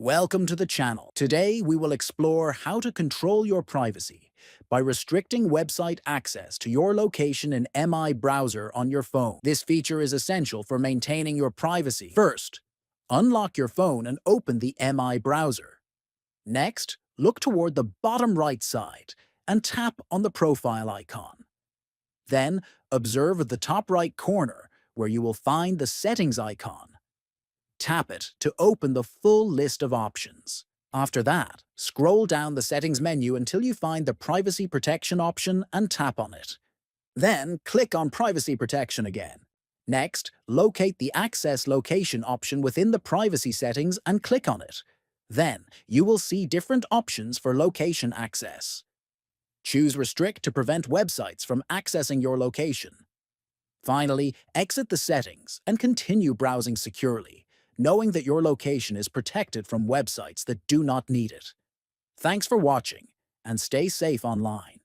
Welcome to the channel. Today, we will explore how to control your privacy by restricting website access to your location in MI browser on your phone. This feature is essential for maintaining your privacy. First, unlock your phone and open the MI browser. Next, look toward the bottom right side and tap on the profile icon. Then, observe at the top right corner where you will find the settings icon. Tap it to open the full list of options. After that, scroll down the settings menu until you find the privacy protection option and tap on it. Then, click on privacy protection again. Next, locate the access location option within the privacy settings and click on it. Then, you will see different options for location access. Choose Restrict to prevent websites from accessing your location. Finally, exit the settings and continue browsing securely, knowing that your location is protected from websites that do not need it. Thanks for watching, and stay safe online.